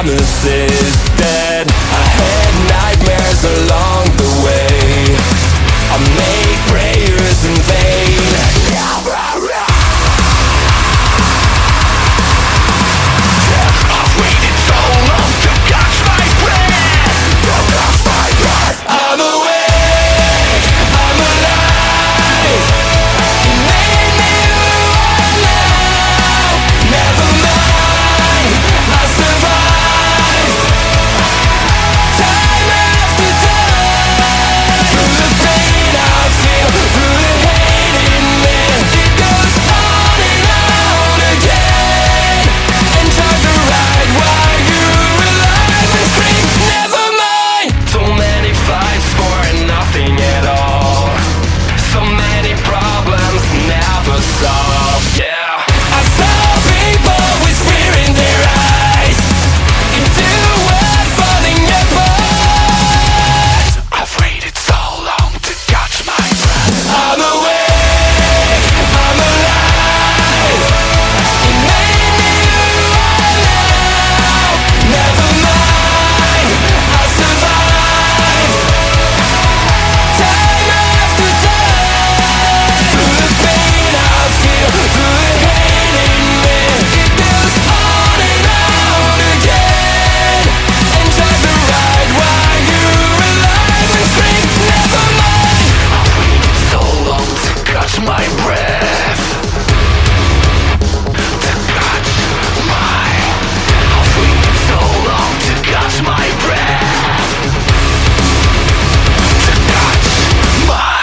promises dead. I had nightmares along the way. I made prayers in vain. I've waited so long to catch my breath. To catch my breath. I'm awake, I'm alive. You made me who I am now. Never mind, I survived. Time after time. Through the pain I feel, through the hate in me, it goes on and on again. Enjoy the ride while you're alive and scream, never mind. So many fights for nothing at all. So many problems never solved, yeah. I saw people with fear in their eyes, into a world falling apart. I've waited so long to catch my breath. I'm awake, I'm alive. You made me who I am now. Never mind, I survived. Time after time. Through the pain I feel, through the hate in me, it goes on and on again. Enjoy the ride while you're alive and scream, never mind. I've waited so long to catch my breath. To catch my. I've waited so long to catch my breath. To catch my.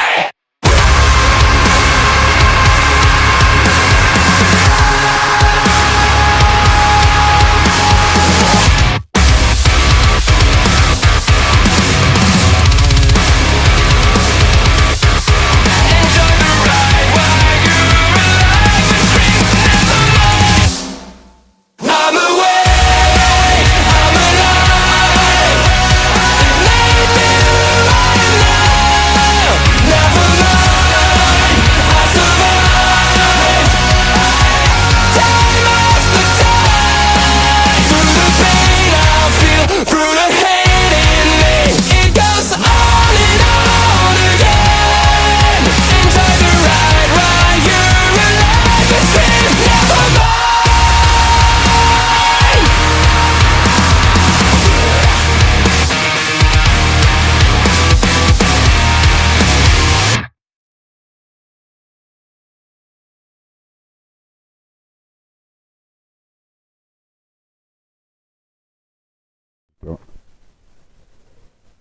Enjoy the ride while you're alive and scream, never mind. I'm awake, I'm alive. You made me who I am now. Never mind, I survived. Time after time. Through the pain I feel, through the hate in me, it goes on and on again. Enjoy the ride while you're alive and scream, never mind.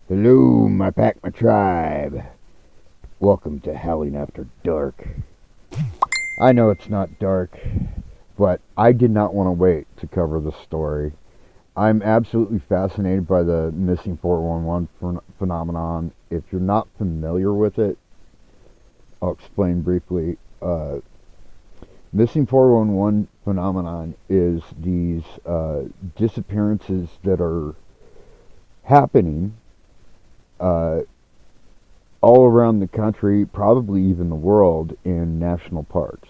Hello, my pack, my tribe. Welcome to Howling After Dark. I know it's not dark, but I did not want to wait to cover the story. I'm absolutely fascinated by the missing 411 phenomenon. If you're not familiar with it, I'll explain briefly. Missing 411 phenomenon is these disappearances that are happening all around the country, probably even the world, in national parks,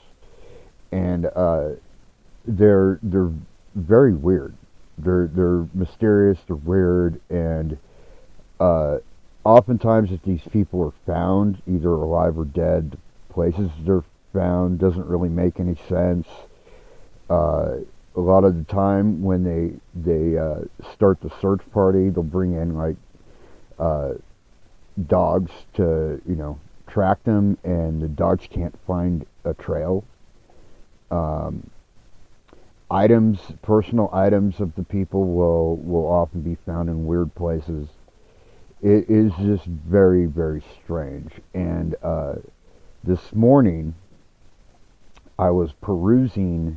and they're very weird. They're mysterious. They're weird, and oftentimes, if these people are found, either alive or dead, places they're found doesn't really make any sense. A lot of the time, when they start the search party, they'll bring in like dogs to track them, and the dogs can't find a trail. Personal items of the people will often be found in weird places. It is just very, very strange. And this morning, I was perusing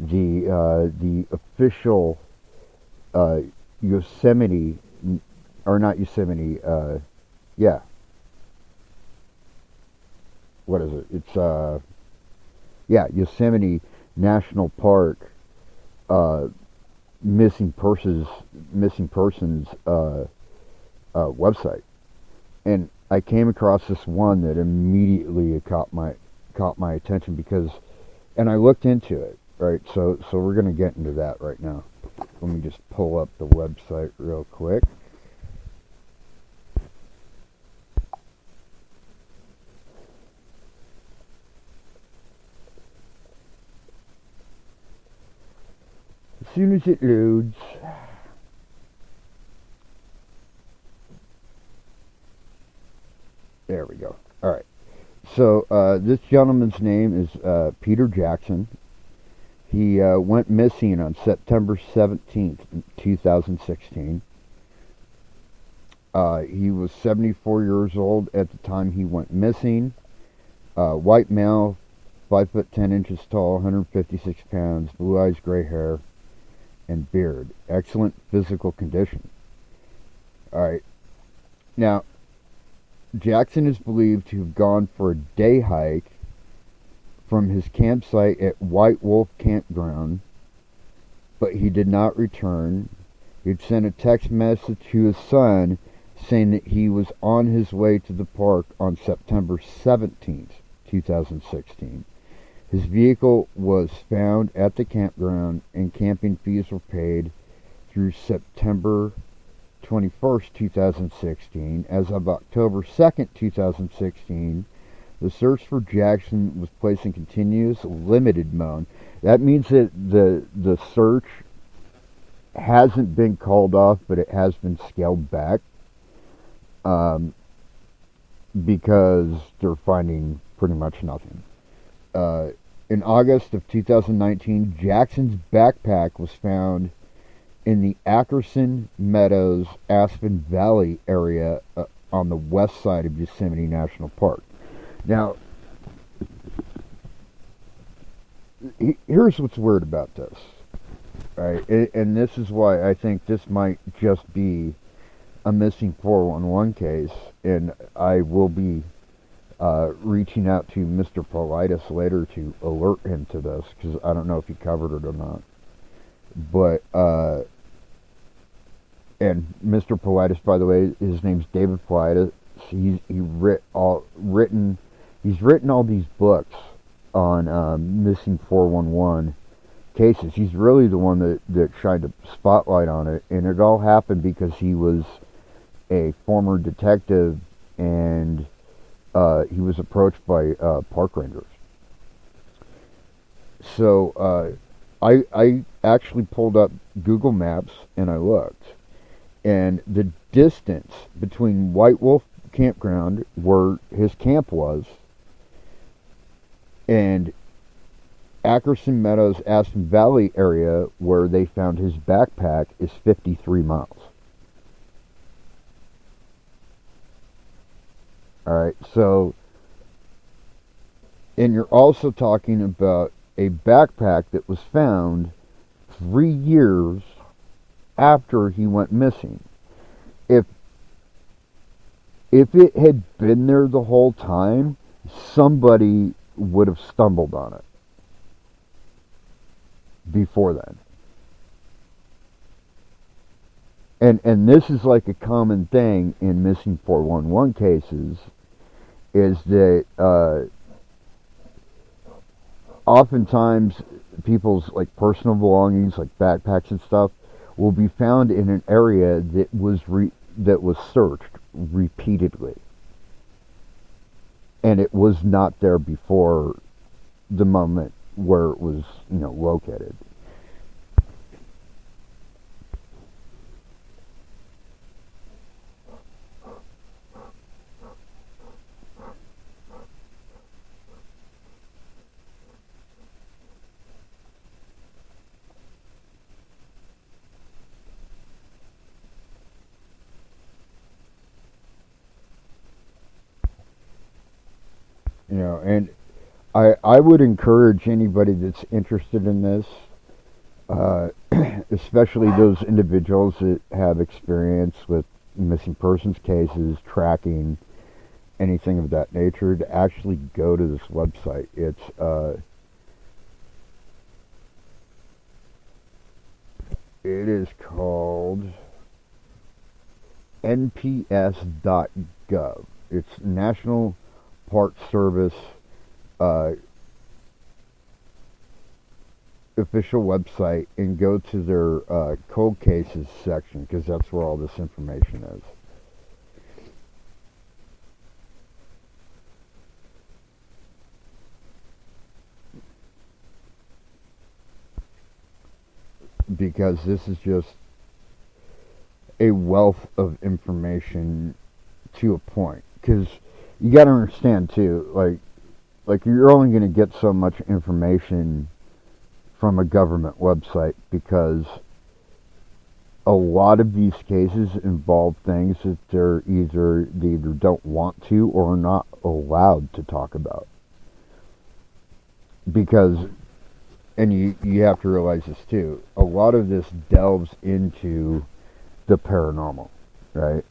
the official Yosemite, or not Yosemite, what is it? It's Yosemite National Park missing persons website, and I came across this one that immediately caught my attention, because, and I looked into it, right? So we're gonna get into that right now. Let me just pull up the website real quick. As soon as it loads. There we go. Alright. So, this gentleman's name is Peter Jackson. He went missing on September 17th, 2016. He was 74 years old at the time he went missing. White male, 5 foot 10 inches tall, 156 pounds, blue eyes, gray hair, and beard. Excellent physical condition. Alright. Now, Jackson is believed to have gone for a day hike from his campsite at White Wolf Campground, but he did not return. He'd sent a text message to his son saying that he was on his way to the park on September 17th, 2016. His vehicle was found at the campground and camping fees were paid through September 21st, 2016. As of October 2nd, 2016, the search for Jackson was placed in continuous limited mode. That means that the search hasn't been called off, but it has been scaled back because they're finding pretty much nothing. In August of 2019, Jackson's backpack was found in the Ackerson Meadows, Aspen Valley area on the west side of Yosemite National Park. Now, here's what's weird about this, right? And this is why I think this might just be a missing 411 case, and I will be reaching out to Mr. Paulides later to alert him to this, because I don't know if he covered it or not. But, and Mr. Paulides, by the way, his name's David Paulides. He's written all these books on missing 411 cases. He's really the one that shined a spotlight on it, and it all happened because he was a former detective, and he was approached by park rangers. So I actually pulled up Google Maps and I looked, and the distance between White Wolf Campground, where his camp was, and Ackerson Meadows, Aspen Valley area where they found his backpack is 53 miles. Alright, so, and you're also talking about a backpack that was found 3 years after he went missing. If it had been there the whole time, somebody would have stumbled on it before then. And this is like a common thing in missing 411 cases, is that oftentimes people's like personal belongings, like backpacks and stuff, will be found in an area that was searched repeatedly, and it was not there before the moment where it was, located. And I would encourage anybody that's interested in this, especially those individuals that have experience with missing persons cases, tracking, anything of that nature, to actually go to this website. It is called nps.gov. It's National Park Service official website and go to their cold cases section, because that's where all this information is. Because this is just a wealth of information to a point. Because you got to understand too, like you're only going to get so much information from a government website, because a lot of these cases involve things that they either don't want to or are not allowed to talk about. Because, and you have to realize this too, a lot of this delves into the paranormal, right?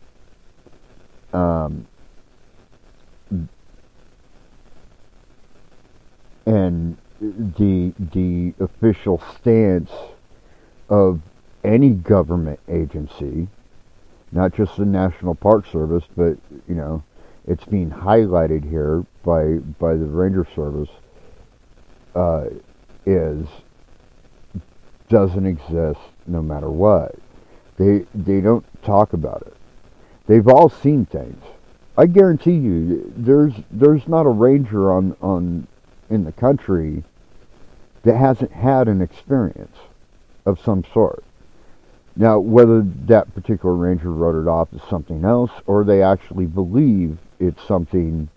And the official stance of any government agency, not just the National Park Service, but it's being highlighted here by the Ranger Service, is doesn't exist no matter what. They don't talk about it. They've all seen things. I guarantee you, there's not a ranger on in the country that hasn't had an experience of some sort. Now, whether that particular ranger wrote it off as something else, or they actually believe it's something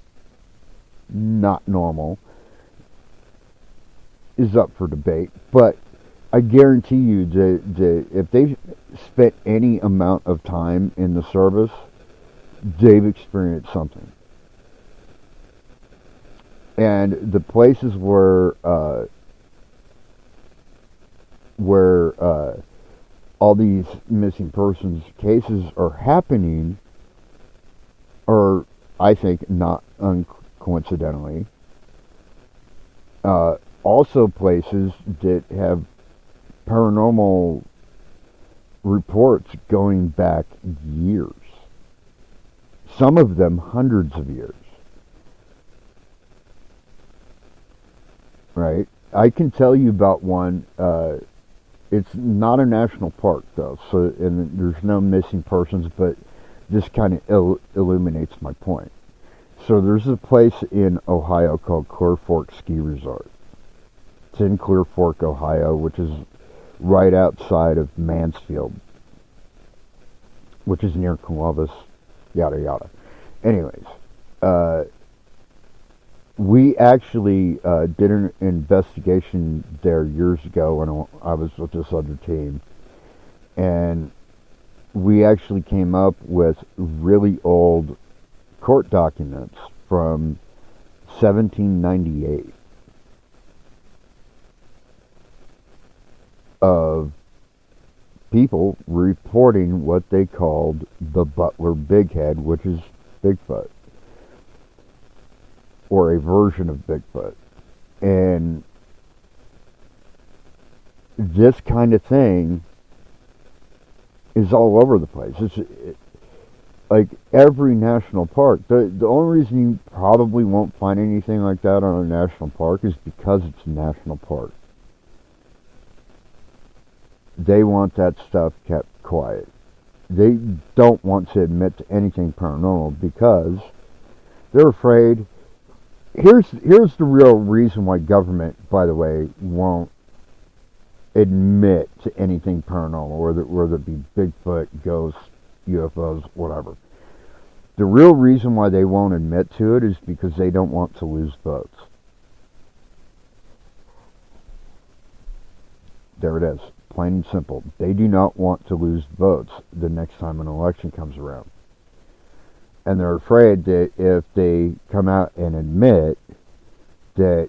not normal, is up for debate. But I guarantee you that if they spent any amount of time in the service, they've experienced something. And the places where all these missing persons cases are happening are, I think, not coincidentally, also places that have paranormal reports going back years. Some of them hundreds of years. Right? I can tell you about one. It's not a national park, though, so and there's no missing persons, but this kind of illuminates my point. So there's a place in Ohio called Clear Fork Ski Resort. It's in Clear Fork, Ohio, which is right outside of Mansfield, which is near Columbus, yada yada. Anyways, we actually did an investigation there years ago when I was with this other team, and we actually came up with really old court documents from 1798 of people reporting what they called the Butler Bighead, which is Bigfoot, or a version of Bigfoot. And this kind of thing is all over the place. Like every national park. The only reason you probably won't find anything like that on a national park is because it's a national park. They want that stuff kept quiet. They don't want to admit to anything paranormal because they're afraid. Here's the real reason why government, by the way, won't admit to anything paranormal, whether it be Bigfoot, ghosts, UFOs, whatever. The real reason why they won't admit to it is because they don't want to lose votes. There it is. Plain and simple. They do not want to lose votes the next time an election comes around. And they're afraid that if they come out and admit that,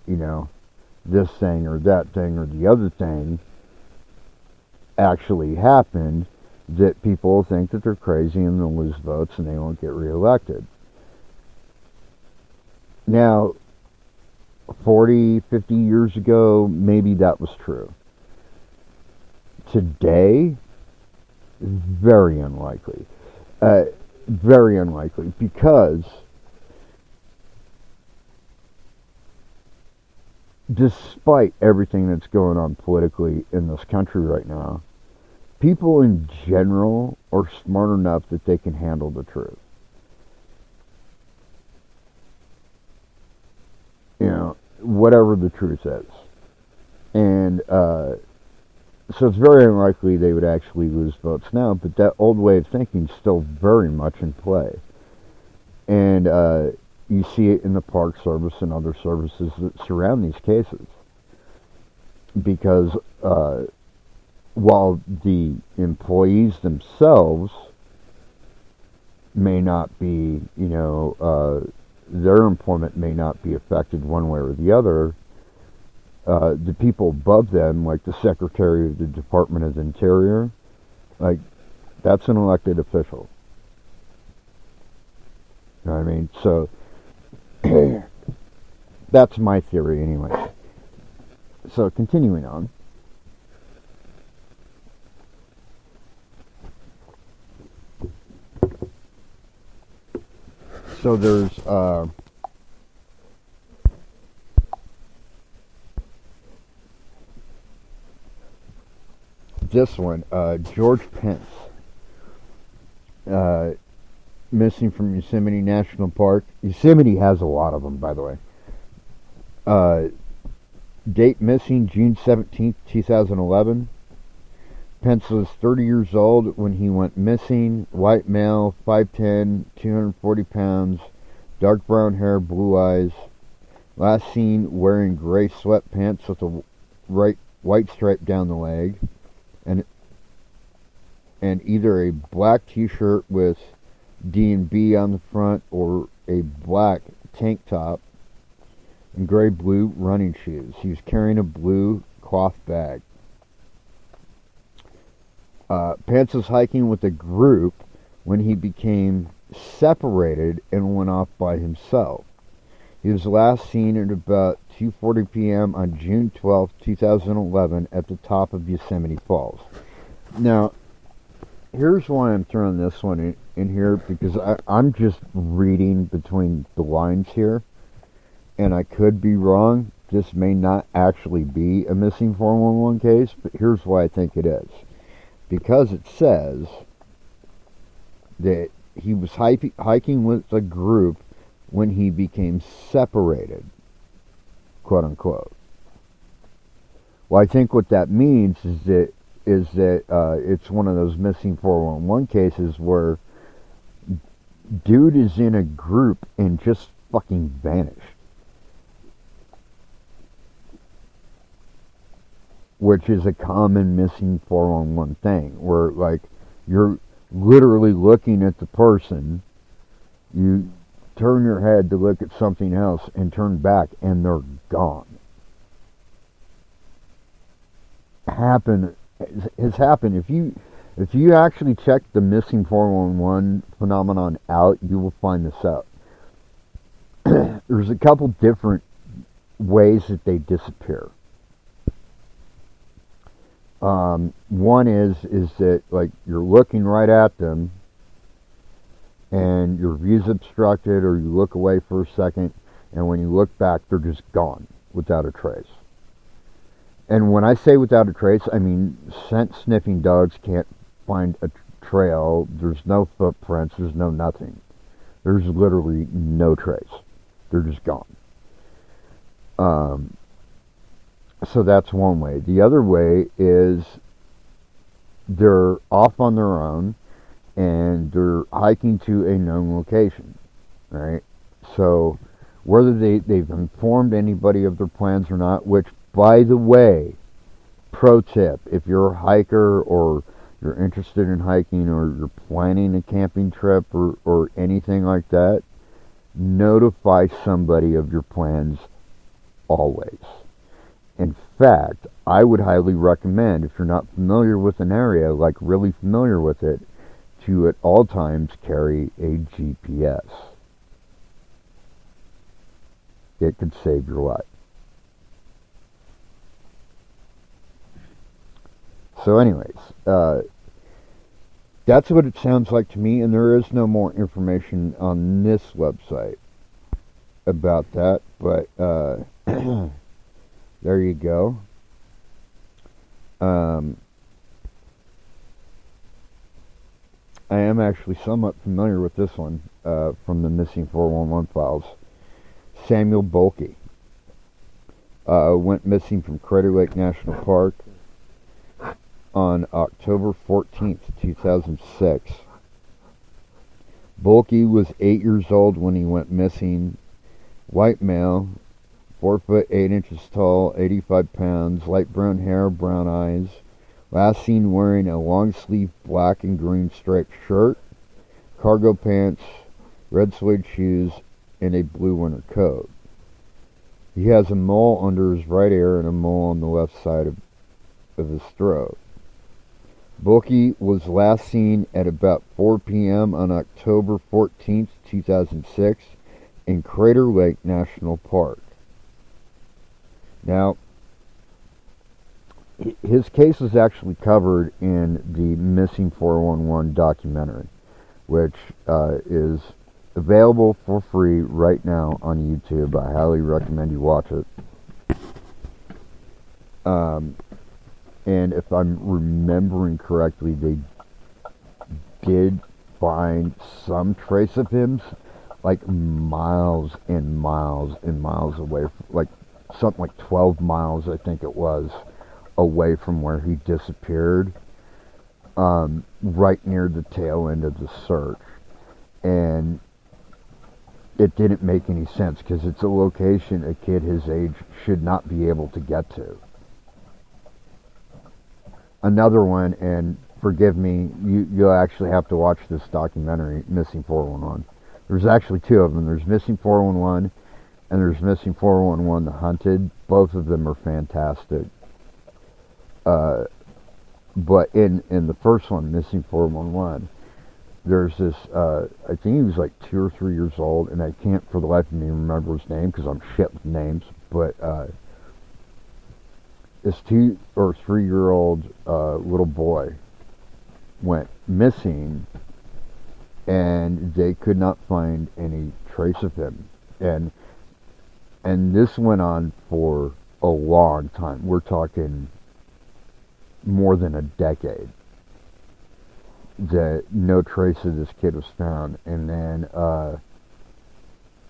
this thing or that thing or the other thing actually happened, that people will think that they're crazy and they'll lose votes and they won't get reelected. Now, 40, 50 years ago, maybe that was true. Today, very unlikely. Very unlikely, because despite everything that's going on politically in this country right now, people in general are smart enough that they can handle the truth. You know, whatever the truth is. And so it's very unlikely they would actually lose votes now, but that old way of thinking is still very much in play. And you see it in the Park Service and other services that surround these cases. Because while the employees themselves may not be, their employment may not be affected one way or the other, the people above them, like the Secretary of the Department of the Interior, like, that's an elected official. You know what I mean? So, that's my theory anyway. So, continuing on. So there's, this one, George Pence, missing from Yosemite National Park. Yosemite has a lot of them, by the way. Date missing, June 17th, 2011. Pence was 30 years old when he went missing. White male, 5'10", 240 pounds, dark brown hair, blue eyes. Last seen wearing gray sweatpants with a white stripe down the leg. And either a black t-shirt with D&B on the front or a black tank top and gray-blue running shoes. He was carrying a blue cloth bag. Pence was hiking with a group when he became separated and went off by himself. He was last seen at about 2:40 p.m. on June 12, 2011 at the top of Yosemite Falls. Now, here's why I'm throwing this one in here, because I'm just reading between the lines here, and I could be wrong. This may not actually be a missing 411 case, but here's why I think it is. Because it says that he was hiking with a group when he became separated, quote unquote. Well, I think what that means is that it's one of those missing 411 cases where dude is in a group and just fucking vanished. Which is a common missing 411 thing, where, like, you're literally looking at the person, you turn your head to look at something else and turn back and they're gone. Has happened. If you actually check the missing 411 phenomenon out, you will find this out. There's a couple different ways that they disappear. One is that, like, you're looking right at them and your view's obstructed, or you look away for a second, and when you look back, they're just gone without a trace. And when I say without a trace, I mean scent sniffing dogs can't find a trail. There's no footprints. There's no nothing. There's literally no trace. They're just gone. So that's one way. The other way is they're off on their own and they're hiking to a known location, right? So whether they've informed anybody of their plans or not, which, by the way, pro tip, if you're a hiker or you're interested in hiking or you're planning a camping trip or anything like that, notify somebody of your plans always. In fact, I would highly recommend, if you're not familiar with an area, like really familiar with it, to at all times carry a GPS. It could save your life. So anyways, that's what it sounds like to me, and there is no more information on this website about that, but there you go. I am actually somewhat familiar with this one from the Missing 411 files. Samuel Bulkey went missing from Crater Lake National Park on October 14th, 2006. Bulkey was 8 years old when he went missing. White male, 4 foot 8 inches tall, 85 pounds, light brown hair, brown eyes. Last seen wearing a long sleeve black and green striped shirt, cargo pants, red suede shoes, and a blue winter coat. He has a mole under his right ear and a mole on the left side of his throat. Bulkey was last seen at about 4 p.m. on October 14th, 2006 in Crater Lake National Park. Now, his case was actually covered in the Missing 411 documentary, which is available for free right now on YouTube. I highly recommend you watch it. And if I'm remembering correctly, they did find some trace of him, like miles and miles and miles away, like something like 12 miles, I think it was, away from where he disappeared, right near the tail end of the search. And it didn't make any sense because it's a location a kid his age should not be able to get to. Another one, and forgive me, you'll actually have to watch this documentary, Missing 411. There's actually two of them. There's Missing 411 and there's Missing 411 The Hunted. Both of them are fantastic. But in the first one, Missing 411, there's this, I think he was like 2 or 3 years old, and I can't for the life of me remember his name because I'm shit with names, but this 2 or 3 year old little boy went missing, and they could not find any trace of him. And this went on for a long time. We're talking more than a decade that no trace of this kid was found. And then a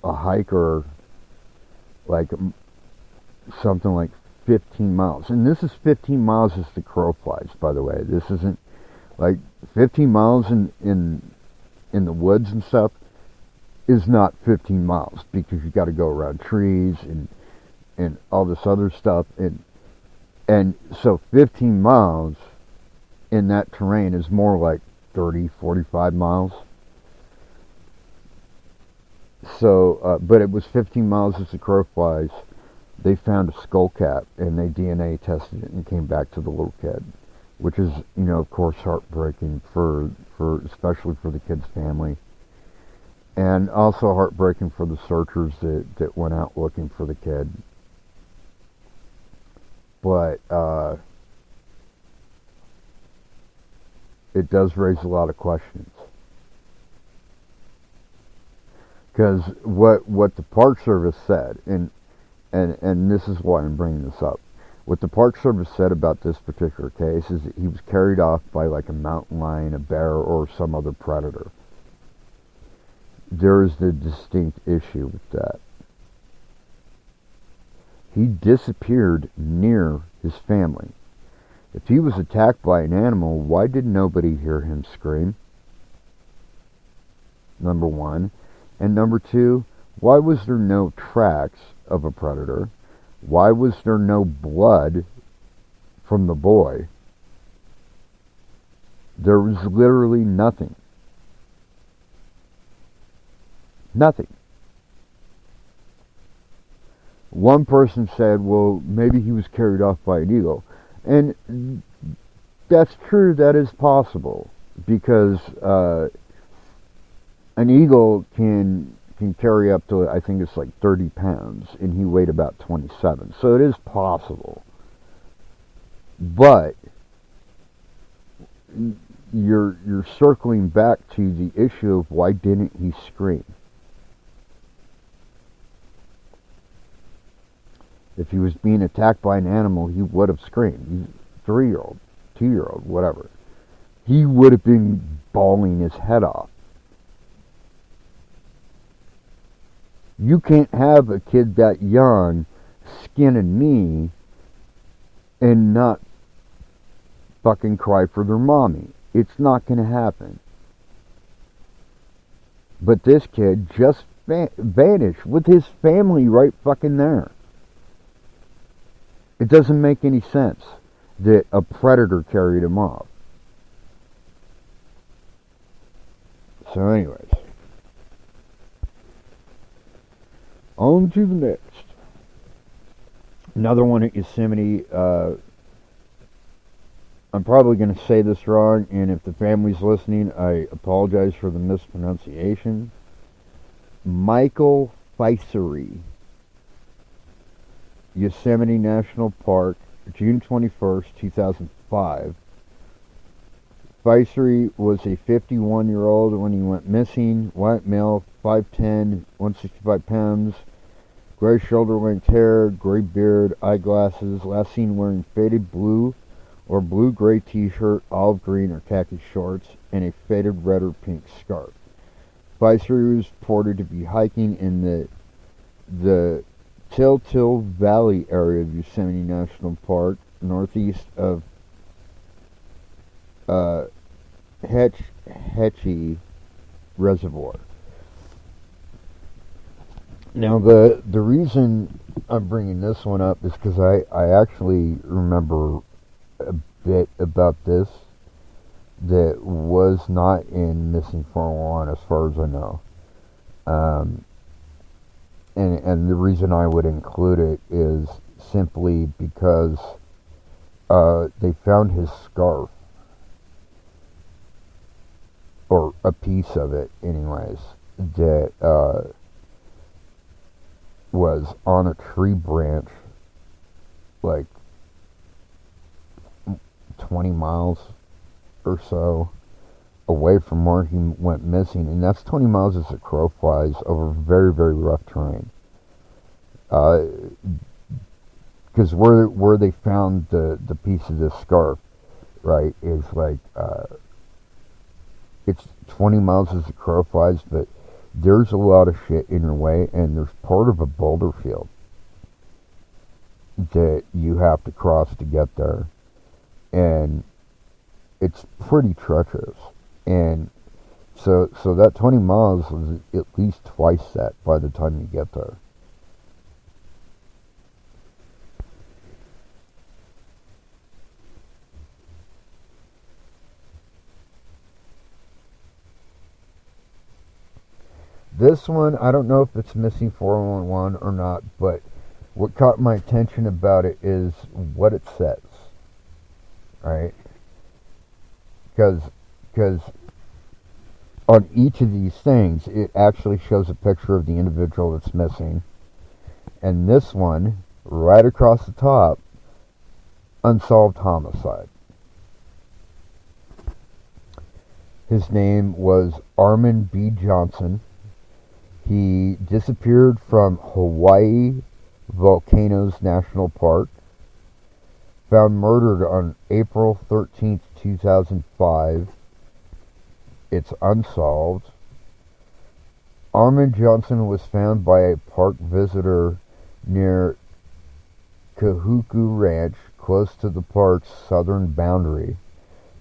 hiker, like something like 15 miles, and this is 15 miles as the crow flies, by the way. This isn't like 15 miles in the woods and stuff is not 15 miles, because you got to go around trees and all this other stuff, and so 15 miles in that terrain is more like 30-45 miles. So but it was 15 miles as the crow flies. They found a skull cap and they DNA tested it and came back to the little kid, which is, of course, heartbreaking for especially for the kid's family, and also heartbreaking for the searchers that went out looking for the kid. But it does raise a lot of questions, because what the Park Service said, and this is why I'm bringing this up. What the Park Service said about this particular case is that he was carried off by like a mountain lion, a bear, or some other predator. There is the distinct issue with that. He disappeared near his family. If he was attacked by an animal, why did nobody hear him scream? Number one. And number two, why was there no tracks of a predator? Why was there no blood from the boy? There was literally nothing. Nothing. One person said, well, maybe he was carried off by an eagle. And that's true, that is possible, because an eagle can carry up to, I think it's like 30 pounds, and he weighed about 27. So it is possible. But you're circling back to the issue of why didn't he scream? If he was being attacked by an animal, he would have screamed. He's 3-year-old, 2-year-old, whatever. He would have been bawling his head off. You can't have a kid that young skinning me and not fucking cry for their mommy. It's not going to happen. But this kid just vanished with his family right fucking there. It doesn't make any sense that a predator carried him off. So anyways, on to the next. Another one at Yosemite. I'm probably going to say this wrong, and if the family's listening, I apologize for the mispronunciation. Michael Fisery, Yosemite National Park, June 21st, 2005. Fisery was a 51-year-old when he went missing. White male, 5'10", 165 pounds, gray shoulder-length hair, gray beard, eyeglasses, last seen wearing faded blue or blue-gray t-shirt, olive green or khaki shorts, and a faded red or pink scarf. Fisery was reported to be hiking in the Till Valley area of Yosemite National Park, northeast of Hetchy Reservoir. Now, the reason I'm bringing this one up is because I actually remember a bit about this that was not in Missing 411 as far as I know. And the reason I would include it is simply because they found his scarf. Or a piece of it, anyways, that was on a tree branch, like 20 miles or so away from where he went missing, and that's 20 miles as the crow flies over very, very rough terrain. Because where they found the piece of this scarf, right, is like it's 20 miles as the crow flies, but there's a lot of shit in your way, and there's part of a boulder field that you have to cross to get there, and it's pretty treacherous. And so that 20 miles is at least twice that by the time you get there. This one, I don't know if it's Missing 411 or not, but what caught my attention about it is what it says, right? Because on each of these things, it actually shows a picture of the individual that's missing. And this one, right across the top, unsolved homicide. His name was Armand B. Johnson. He disappeared from Hawaii Volcanoes National Park. Found murdered on April 13th, 2005. It's unsolved. Armand Johnson was found by a park visitor near Kahuku Ranch, close to the park's southern boundary.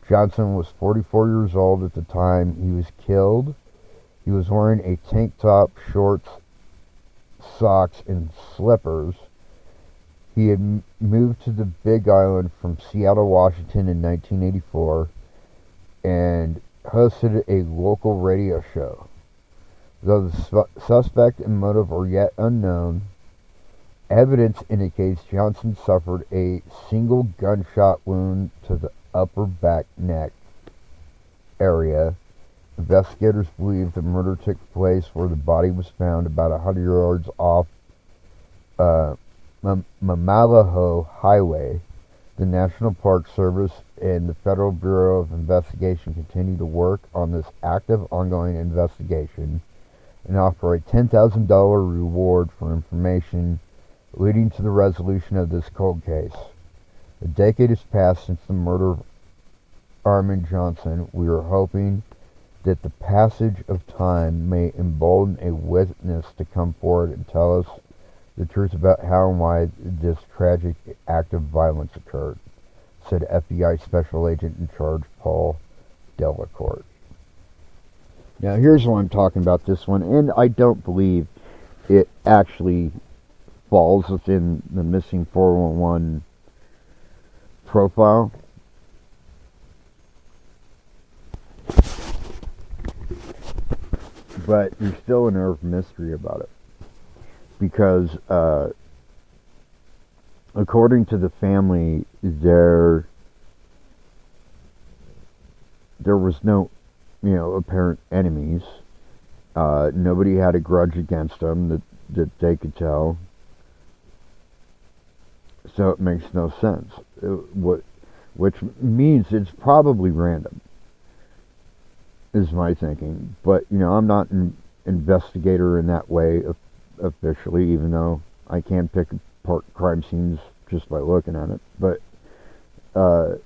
Johnson was 44 years old at the time he was killed. He was wearing a tank top, shorts, socks, and slippers. He had moved to the Big Island from Seattle, Washington in 1984 and hosted a local radio show. Though the suspect and motive are yet unknown, evidence indicates Johnson suffered a single gunshot wound to the upper back neck area. Investigators believe the murder took place where the body was found about 100 yards off Mamalaho Highway. The National Park Service and the Federal Bureau of Investigation continue to work on this active, ongoing investigation and offer a $10,000 reward for information leading to the resolution of this cold case. A decade has passed since the murder of Armin Johnson. We are hoping that the passage of time may embolden a witness to come forward and tell us the truth about how and why this tragic act of violence occurred, said FBI Special Agent in Charge Paul Delacourt. Now here's why I'm talking about this one, and I don't believe it actually falls within the missing 411 profile. But there's still an air of mystery about it. Because, according to the family, there was no, apparent enemies. Nobody had a grudge against them that they could tell. So it makes no sense. Which means it's probably random, is my thinking. But, I'm not an investigator in that way officially, even though I can pick apart crime scenes just by looking at it. But I'm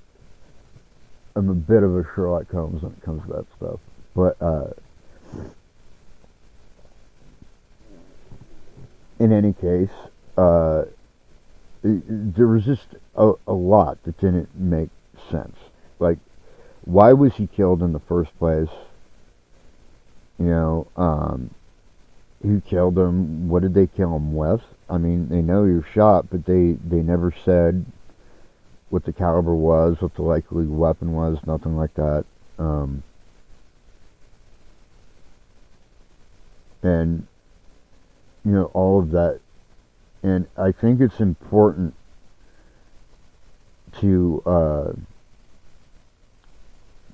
a bit of a Sherlock Holmes when it comes to that stuff. But in any case, there was just a lot that didn't make sense. Like, why was he killed in the first place? Who killed him? What did they kill him with? I mean, they know he was shot, but they never said what the caliber was, what the likely weapon was, nothing like that. And, all of that. And I think it's important to,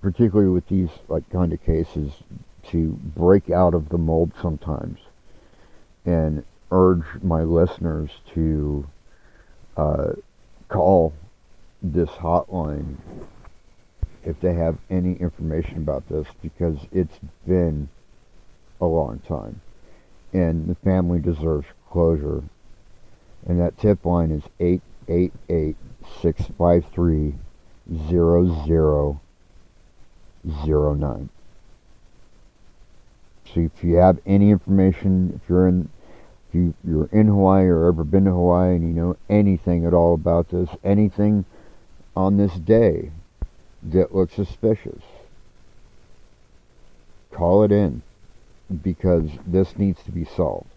particularly with these kind of cases, to break out of the mold sometimes and urge my listeners to call this hotline if they have any information about this, because it's been a long time and the family deserves closure. And that tip line is 888-653-0009. So if you have any information, if you're in Hawaii or ever been to Hawaii and you know anything at all about this, anything on this day that looks suspicious, call it in, because this needs to be solved.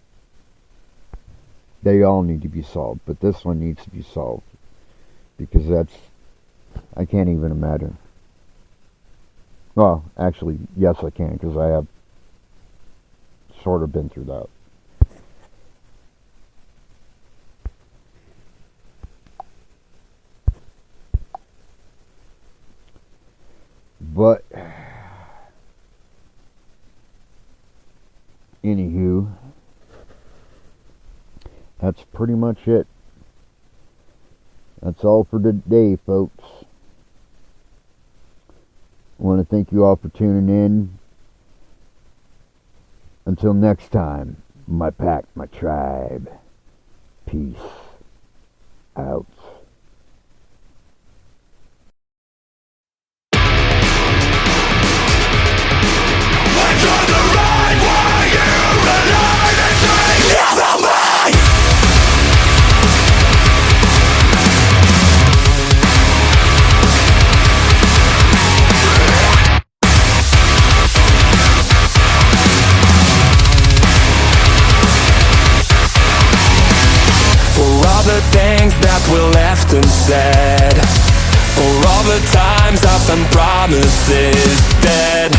They all need to be solved, but this one needs to be solved, because I can't even imagine. Well, actually, yes I can, because I have sort of been through that. But anywho, that's pretty much it. That's all for today, folks. I want to thank you all for tuning in. Until next time, my pack, my tribe. Peace out. The things that were left unsaid, for all the times I found promises dead.